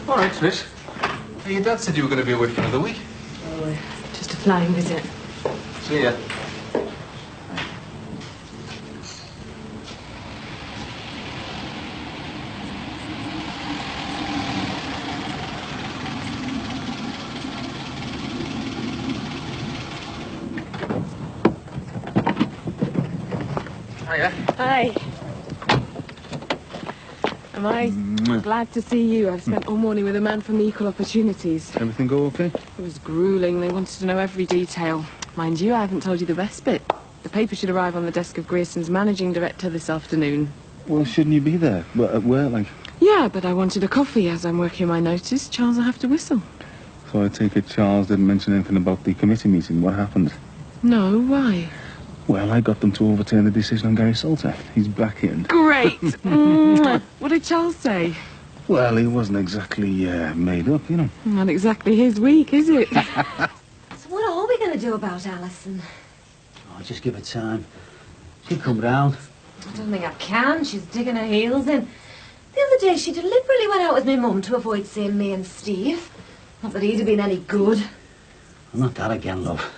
All right, Trish. Hey, your dad said you were going to be away for another week. Oh, just a flying visit. See ya. Hiya. Hi. Am I glad to see you? I've spent all morning with a man from Equal Opportunities. Everything go okay? It was gruelling. They wanted to know every detail. Mind you, I haven't told you the best bit. The paper should arrive on the desk of Grierson's managing director this afternoon. Well, shouldn't you be there? At work, like? Yeah, but I wanted a coffee. As I'm working my notice, Charles will have to whistle. So I take it Charles didn't mention anything about the committee meeting. What happened? No, why? Well, I got them to overturn the decision on Gary Salter. He's back in. Great! Mwah. What did Charles say? Well, he wasn't exactly made up, you know. Not exactly his week, is it? So what are we going to do about Alison? Oh, just give her time. She'll come round. I don't think I can. She's digging her heels in. The other day she deliberately went out with my mum to avoid seeing me and Steve. Not that he'd have been any good. I'm not that again, love.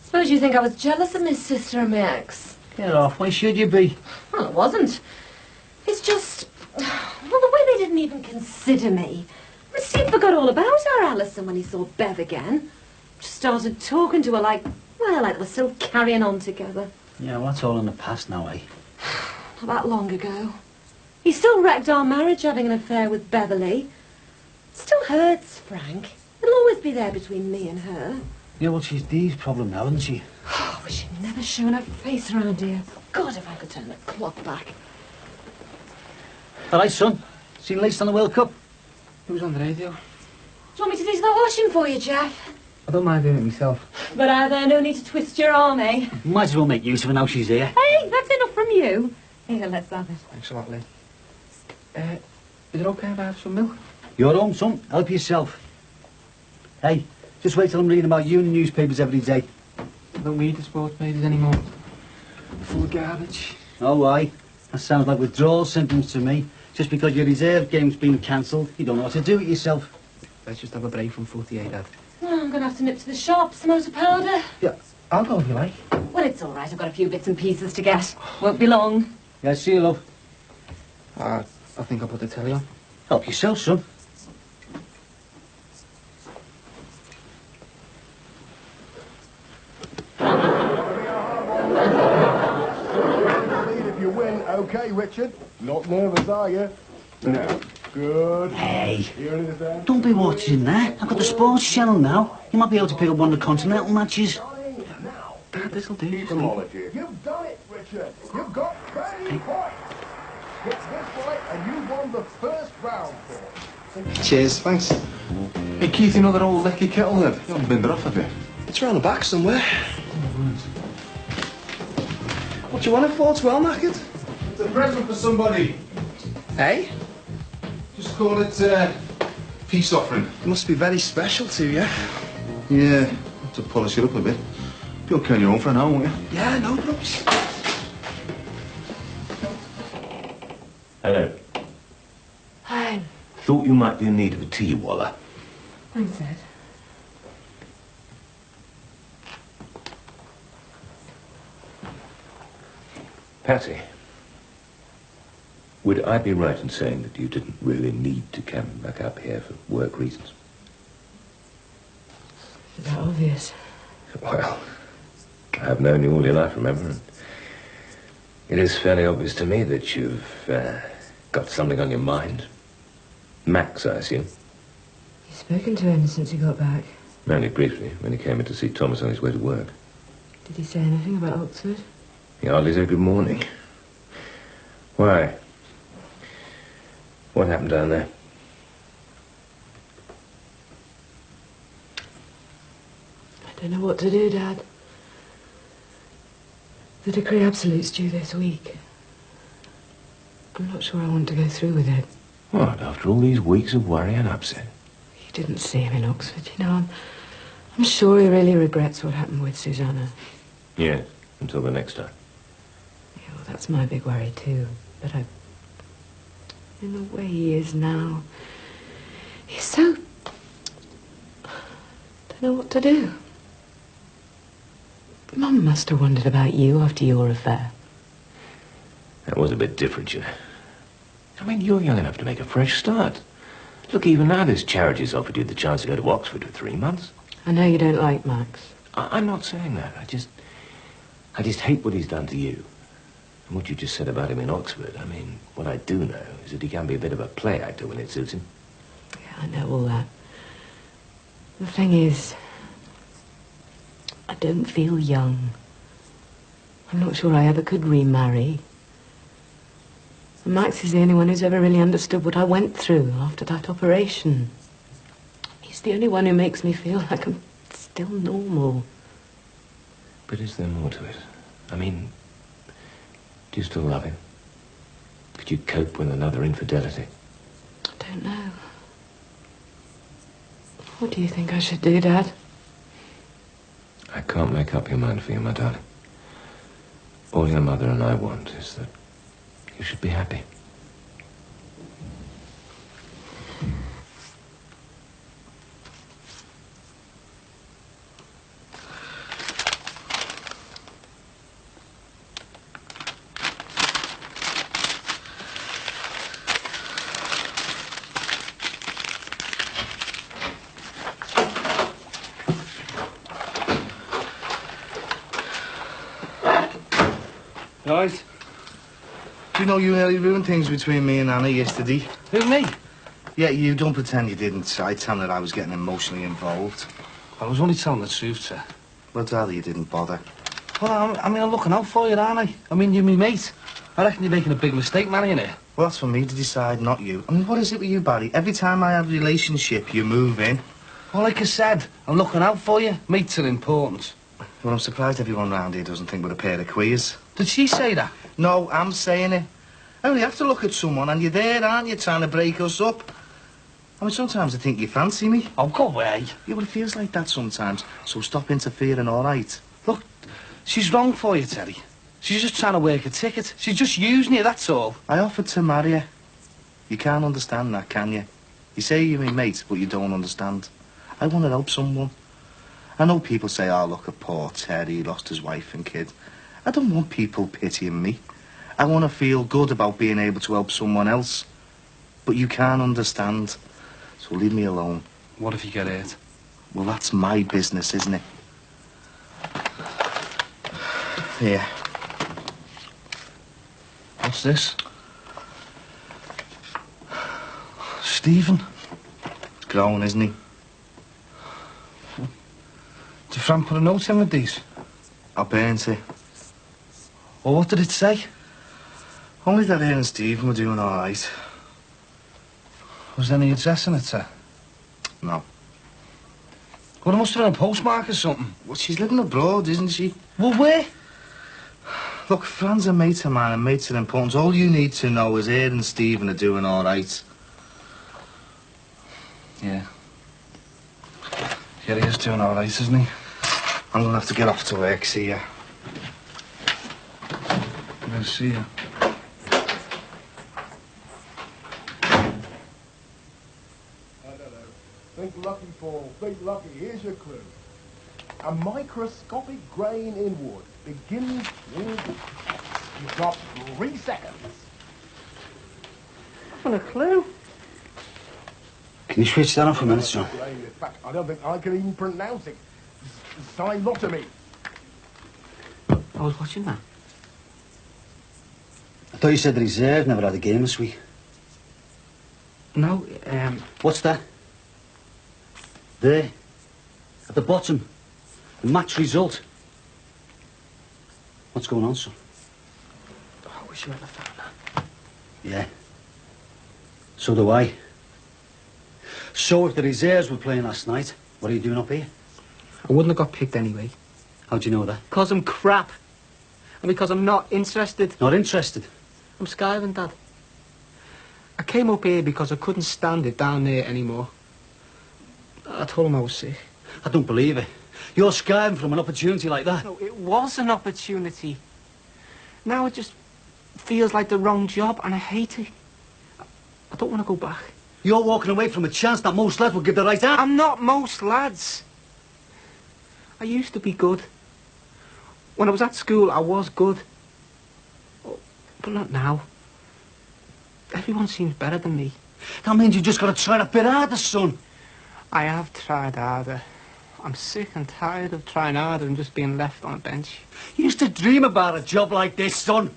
Suppose you think I was jealous of my sister and my ex. Get off. Why should you be? Well, it wasn't. It's just... Well, the way they didn't even consider me. Steve forgot all about our Alison when he saw Bev again. Just started talking to her like... Well, like we're still carrying on together. Yeah, well, that's all in the past now, eh? Not that long ago. He still wrecked our marriage having an affair with Beverly. It still hurts, Frank. It'll always be there between me and her. Yeah, well, she's Dee's problem now, isn't she? Oh, I wish she'd never shown her face around here. God, if I could turn the clock back. All right, son. Seen laced on the World Cup? It was on the radio. Do you want me to do the washing for you, Jeff? I don't mind doing it myself. But are there no need to twist your arm, eh? Might as well make use of her now she's here. Hey, that's enough from you. Here, let's have it. Thanks a lot, Lee. Is it okay if I have some milk? You're home, son. Help yourself. Hey, just wait till I'm reading about you in the newspapers every day. I don't read the sports pages anymore. Full of garbage. Oh, why? That sounds like withdrawal symptoms to me. Just because your reserve game's been cancelled, you don't know what to do with yourself. Let's just have a break from footy, eh, Dad? Oh, I'm going to have to nip to the shop. Some motor powder. Yeah, I'll go if you like. Well, it's all right. I've got a few bits and pieces to get. Won't be long. Yeah, see you, love. I think I'll put the telly on. Help yourself, son. If you win, okay, Richard. Not nervous, are you? No. Good. Hey, Hearing it down. don't be watching that. I've got the sports channel now. You might be able to pick up one of the continental matches. Dad, this'll do. You've done it, Richard. You've got 30 points. Get this right, and you won the first round for it. Cheers, thanks. Hey, Keith, you know that old lecky kettle there? You haven't been there off a bit. It's round the back somewhere. What do you want it for? It's well knackered. It's a present for somebody. Hey? Just call it peace offering. It must be very special to you. Yeah, to polish it up a bit. Be okay on your own for an hour, won't you? Yeah, no problems. Hello. Hi. Thought you might be in need of a tea, Waller. Thanks, Ed. Patty. Would I be right in saying that you didn't really need to come back up here for work reasons? Is that obvious? Well, I've known you all your life, remember? And it is fairly obvious to me that you've got something on your mind. Max, I assume. You've spoken to him since he got back. Only briefly, when he came in to see Thomas on his way to work. Did he say anything about Oxford? He hardly said good morning. Why? What happened down there? I don't know what to do, Dad. The decree absolute's due this week. I'm not sure I want to go through with it. What, after all these weeks of worry and upset? You didn't see him in Oxford, you know. I'm sure he really regrets what happened with Susanna. Yes, until the next time. Yeah, well, that's my big worry, too. But in the way he is now, he's so... don't know what to do. Mum must have wondered about you after your affair. That was a bit different, you know. I mean, you're young enough to make a fresh start. Look, even now this charity's offered you the chance to go to Oxford for 3 months. I know you don't like Max. I'm not saying that. I just hate what he's done to you. And what you just said about him in Oxford, I mean, what I do know is that he can be a bit of a play actor when it suits him. Yeah, I know all that. The thing is, I don't feel young. I'm not sure I ever could remarry. And Max is the only one who's ever really understood what I went through after that operation. He's the only one who makes me feel like I'm still normal. But is there more to it? I mean, do you still love him? Could you cope with another infidelity? I don't know. What do you think I should do, Dad? I can't make up your mind for you, my darling. All your mother and I want is that you should be happy. Right. Do you know you nearly ruined things between me and Anna yesterday? Who, me? Yeah, you don't pretend you didn't. I tell her I was getting emotionally involved. I was only telling the truth, sir. But rather you didn't bother. Well, I'm looking out for you, aren't I? I mean, you're me mate. I reckon you're making a big mistake marrying her. Well, that's for me to decide, not you. I mean, what is it with you, Barry? Every time I have a relationship, you move in. Well, like I said, I'm looking out for you. Mates are important. Well, I'm surprised everyone round here doesn't think we're a pair of queers. Did she say that? No, I'm saying it. I only have to look at someone and you're there, aren't you, trying to break us up? I mean, sometimes I think you fancy me. Oh, go away. Yeah, well, it feels like that sometimes, so stop interfering, all right? Look, she's wrong for you, Terry. She's just trying to work a ticket. She's just using you, that's all. I offered to marry her. You can't understand that, can you? You say you're my mate, but you don't understand. I want to help someone. I know people say, oh, look at poor Terry, he lost his wife and kid. I don't want people pitying me. I want to feel good about being able to help someone else. But you can't understand. So leave me alone. What if you get hurt? Well, that's my business, isn't it? Here. What's this? Stephen? He's grown, isn't he? Did Fran put a note in with these? I burnt it. Well, what did it say? Only that here and Stephen were doing all right. Was there any address in it, sir? No. Well, there must have been a postmark or something. Well, she's living abroad, isn't she? Well, where? Look, Fran's a mate of mine and mates are important. All you need to know is her and Stephen are doing all right. Yeah. Yeah, he is doing all right, isn't he? I'm going to have to get off to work, see ya. I'll see you. Think lucky, Paul. Think lucky. Here's your clue. A microscopic grain in wood begins with... You've got 3 seconds. haven't a clue. Can you switch that on for a minute, John? In fact, I don't think I can even pronounce it. Zylotomy. I was watching that. I thought you said the reserve never had a game this week. No, What's that? There. At the bottom. The match result. What's going on, son? I wish you hadn't found that. Yeah. So do I. So if the reserves were playing last night, what are you doing up here? I wouldn't have got picked anyway. How'd you know that? Because I'm crap. And because I'm not interested. Not interested? I'm skiving, Dad. I came up here because I couldn't stand it down there anymore. I told him I was sick. I don't believe it. You're skiving from an opportunity like that. No, it was an opportunity. Now it just feels like the wrong job and I hate it. I don't want to go back. You're walking away from a chance that most lads would give the right hand. I'm not most lads. I used to be good. When I was at school, I was good. But not now. Everyone seems better than me. That means you just got to try a bit harder, son. I have tried harder. I'm sick and tired of trying harder and just being left on a bench. You used to dream about a job like this, son.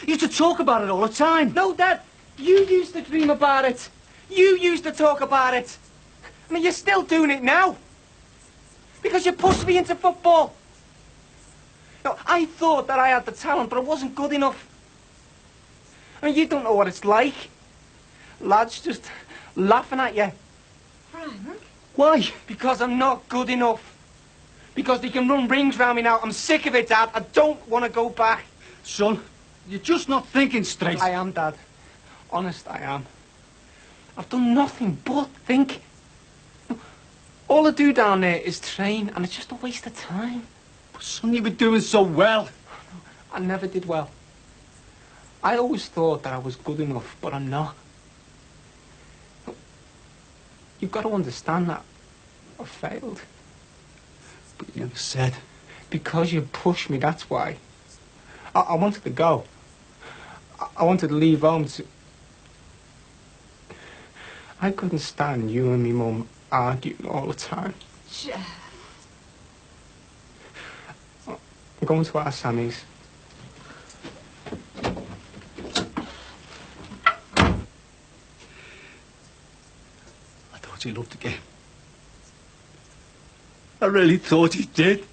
You used to talk about it all the time. No, Dad. You used to dream about it. You used to talk about it. I mean, you're still doing it now. Because you pushed me into football. No, I thought that I had the talent, but I wasn't good enough. I mean, you don't know what it's like. Lads just laughing at you. Frank? Why? Because I'm not good enough. Because they can run rings round me now. I'm sick of it, Dad. I don't want to go back. Son, you're just not thinking straight. I am, Dad. Honest, I am. I've done nothing but think. All I do down there is train, and it's just a waste of time. Son, you've been doing so well. I never did well. I always thought that I was good enough, but I'm not. You've got to understand that I failed. But you never said. Because you pushed me, that's why. I wanted to go. I wanted to leave home to... I couldn't stand you and me mum arguing all the time. Jeff. I'm going to our Sammy's. I thought you loved the game. I really thought you did.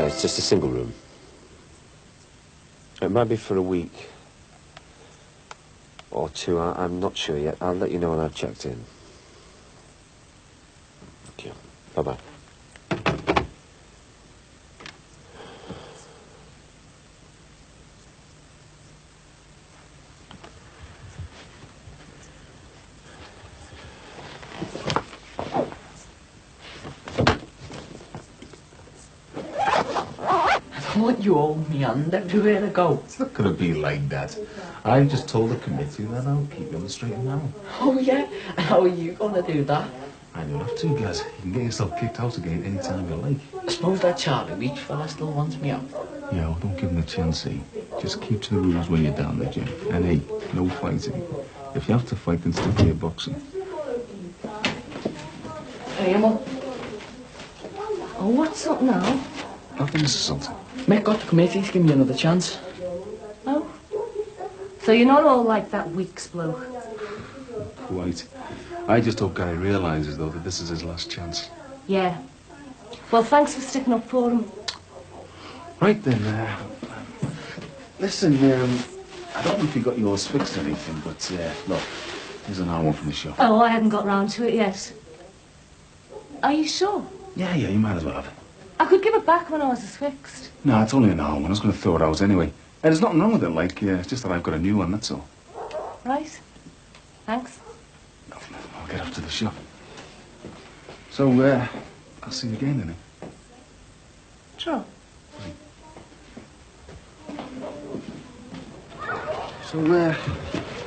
It's just a single room. It might be for a week. Or two, I'm not sure yet. I'll let you know when I've checked in. Thank you. Bye-bye. I want you all meander everywhere to go. It's not going to be like that. I just told the committee that I'll keep you on the straight and narrow. Oh, yeah? And how are you going to do that? I don't have to, Gaz. You can get yourself kicked out again anytime you like. I suppose that Charlie Beach fella still wants me out. Yeah, well, don't give him a chance, eh? Just keep to the rules when you're down there, Jim. And hey, no fighting. If you have to fight, then stick to your boxing. Hey, Emma. Oh, what's up now? Nothing, Mrs. Sultan. Mick got the committee to give me another chance. Oh. So you're not all like that Weeks bloke. Quite. I just hope Gary realises, though, that this is his last chance. Yeah. Well, thanks for sticking up for him. Right then, listen, I don't know if you got yours fixed or anything, but, look, here's an hour from the shop. Oh, I hadn't got round to it yet. Are you sure? Yeah, you might as well have it. I could give it back when I was fixed. No, it's only an hour one. I was going to throw it out anyway. And there's nothing wrong with it, like, it's just that I've got a new one, that's all. Right. Thanks. I'll get up to the shop. So, I'll see you again, then. Sure. So,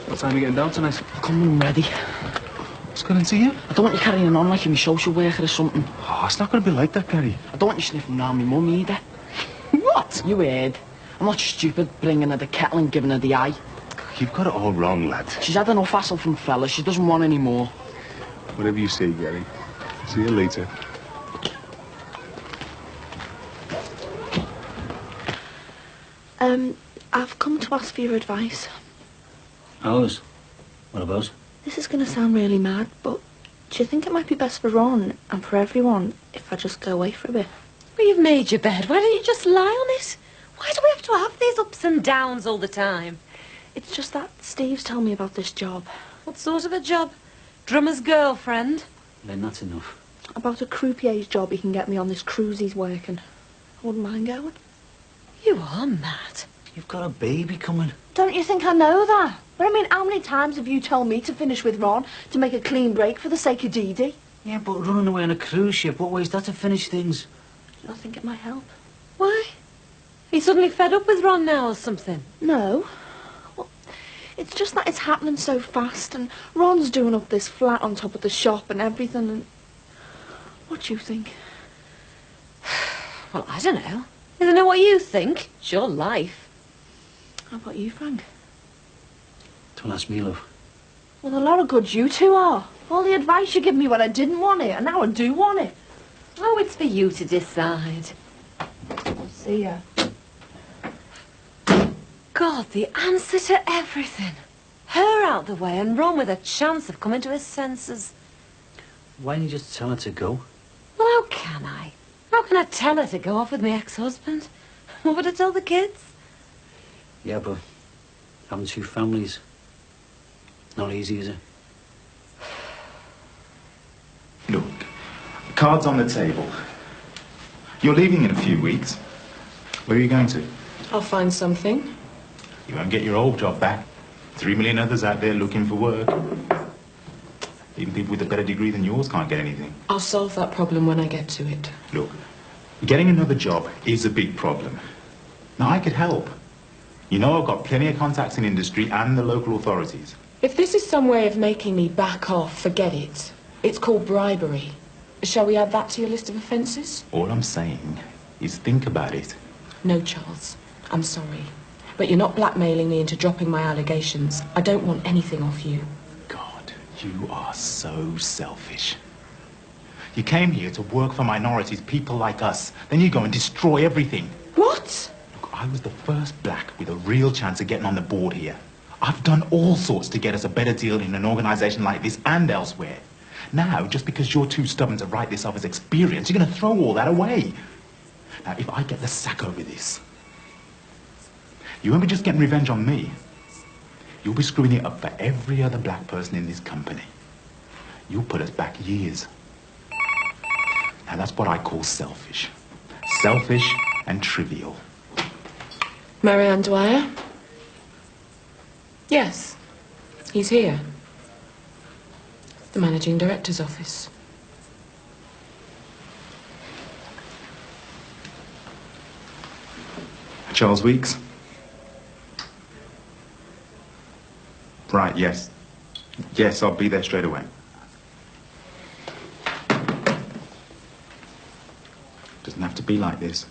What time are you getting down tonight? I'll come home ready. Let's go and see you. I don't want you carrying on like you're my social worker or something. Oh, it's not going to be like that, Gary. I don't want you sniffing around my mum either. What? You heard. I'm not stupid bringing her the kettle and giving her the eye. You've got it all wrong, lad. She's had enough hassle from fellas. She doesn't want any more. Whatever you say, Gary. See you later. I've come to ask for your advice. Ours? What about? This is going to sound really mad, but do you think it might be best for Ron and for everyone if I just go away for a bit? Well, you've made your bed. Why don't you just lie on it? Why do we have to have these ups and downs all the time? It's just that Steve's telling me about this job. What sort of a job? Drummer's girlfriend? Then that's enough. About a croupier's job he can get me on this cruise he's working. I wouldn't mind going. You are mad. You've got a baby coming. Don't you think I know that? But I mean, how many times have you told me to finish with Ron, to make a clean break for the sake of Dee Dee? Yeah, but running away on a cruise ship, what way is that to finish things? I think it might help. Why? Are you suddenly fed up with Ron now or something? No. Well, it's just that it's happening so fast, and Ron's doing up this flat on top of the shop and everything, and... What do you think? Well, I don't know. I don't know what you think. It's your life. How about you, Frank? Don't ask me, love. Well, a lot of good you two are. All the advice you give me when I didn't want it, and now I do want it. Oh, it's for you to decide. I'll see ya. God, the answer to everything. Her out the way and Ron with a chance of coming to his senses. Why didn't you just tell her to go? Well, how can I? How can I tell her to go off with my ex-husband? What would I tell the kids? Yeah, but having two families, not easy, is it? Look, cards on the table. You're leaving in a few weeks. Where are you going to? I'll find something. You won't get your old job back. 3 million others out there looking for work. Even people with a better degree than yours can't get anything. I'll solve that problem when I get to it. Look, getting another job is a big problem. Now, I could help. You know, I've got plenty of contacts in industry and the local authorities. If this is some way of making me back off, forget it. It's called bribery. Shall we add that to your list of offences? All I'm saying is think about it. No, Charles. I'm sorry. But you're not blackmailing me into dropping my allegations. I don't want anything off you. God, you are so selfish. You came here to work for minorities, people like us. Then you go and destroy everything. What? Look, I was the first black with a real chance of getting on the board here. I've done all sorts to get us a better deal in an organisation like this and elsewhere. Now, just because you're too stubborn to write this off as experience, you're going to throw all that away. Now, if I get the sack over this, you won't be just getting revenge on me. You'll be screwing it up for every other black person in this company. You'll put us back years. Now, that's what I call selfish. Selfish and trivial. Marianne Dwyer? Yes. He's here. The Managing Director's office. Charles Weeks? Right, yes. Yes, I'll be there straight away. Doesn't have to be like this.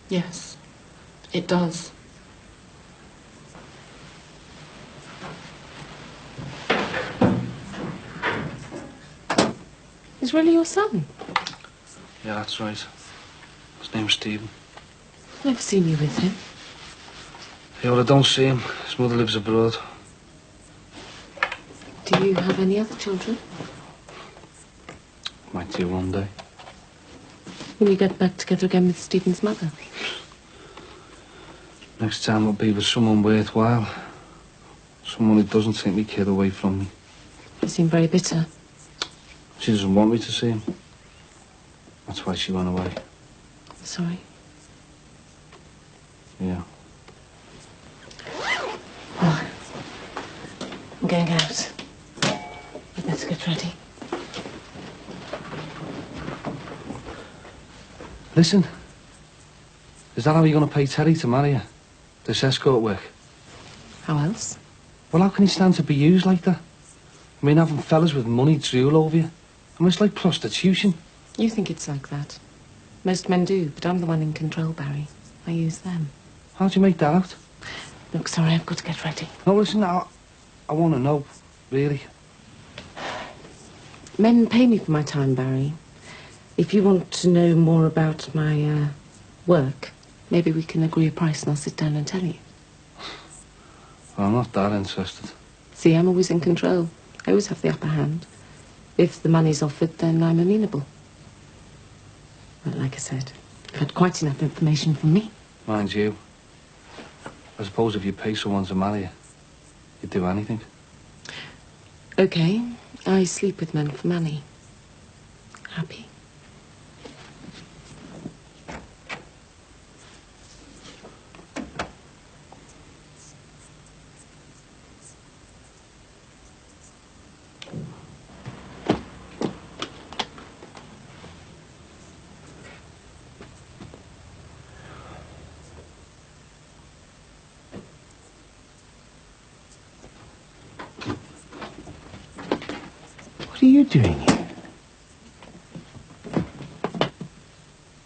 Yes, it does. He's really your son? Yeah, that's right. His name's Stephen. Never seen you with him. Yeah, well, I don't see him. His mother lives abroad. Do you have any other children? Might do one day. Will you get back together again with Stephen's mother? Next time will be with someone worthwhile. Someone who doesn't take my kid away from me. You seem very bitter. She doesn't want me to see him. That's why she went away. Sorry. Yeah. Oh, I'm going out. You better get ready. Listen. Is that how you're going to pay Terry to marry her? This escort work? How else? Well, how can he stand to be used like that? I mean, having fellas with money drool over you. I mean, it's like prostitution. You think it's like that. Most men do, but I'm the one in control, Barry. I use them. How'd you make that out? Look, sorry, I've got to get ready. No, listen, I want to know, really. Men pay me for my time, Barry. If you want to know more about my work, maybe we can agree a price and I'll sit down and tell you. Well, I'm not that interested. See, I'm always in control. I always have the upper hand. If the money's offered, then I'm amenable. But like I said, you've had quite enough information from me. Mind you, I suppose if you pay someone to marry you, you'd do anything. Okay, I sleep with men for money. Happy? What are you doing here?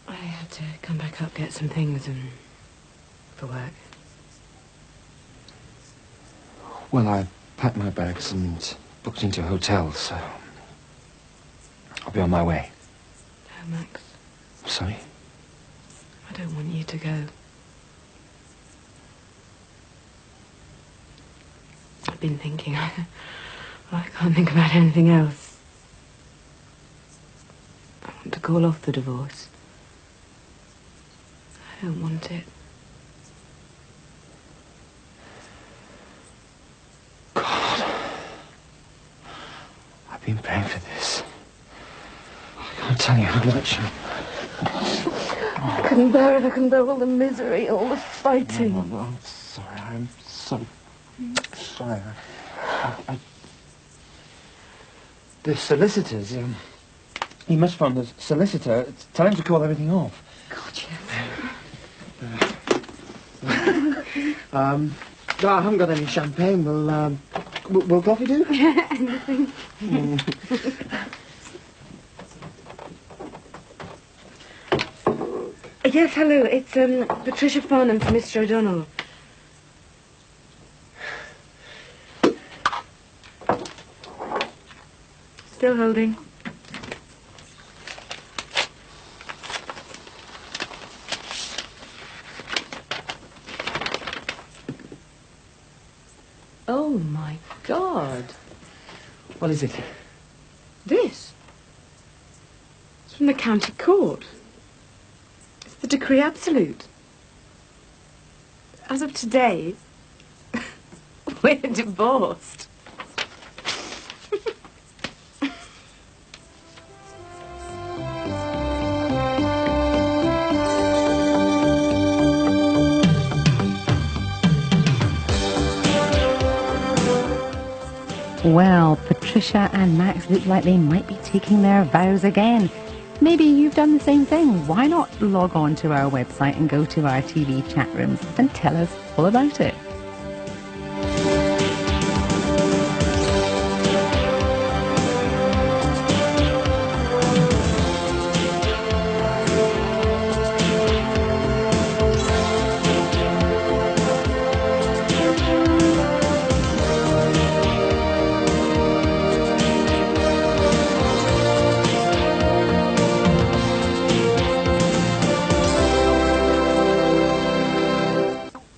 I had to come back up, get some things and for work. Well, I packed my bags and booked into a hotel, so I'll be on my way. Oh, Max, Sorry? I don't want you to go. I've been thinking. I can't think about anything else. I want to call off the divorce. I don't want it. God. I've been praying for this. I can't tell you how much. I couldn't bear it. I couldn't bear all the misery, all the fighting. No, I'm sorry. I'm so sorry. The solicitors, you must phone the solicitor. Tell him to call everything off. God, yes. No, I haven't got any champagne. Will coffee do? Anything. Yes, hello. It's Patricia Farnham for Mr. O'Donnell. Still holding. Oh, my God. What is it? This? It's from the county court. It's the decree absolute. As of today, we're divorced. Well, Patricia and Max look like they might be taking their vows again. Maybe you've done the same thing. Why not log on to our website and go to our TV chat rooms and tell us all about it?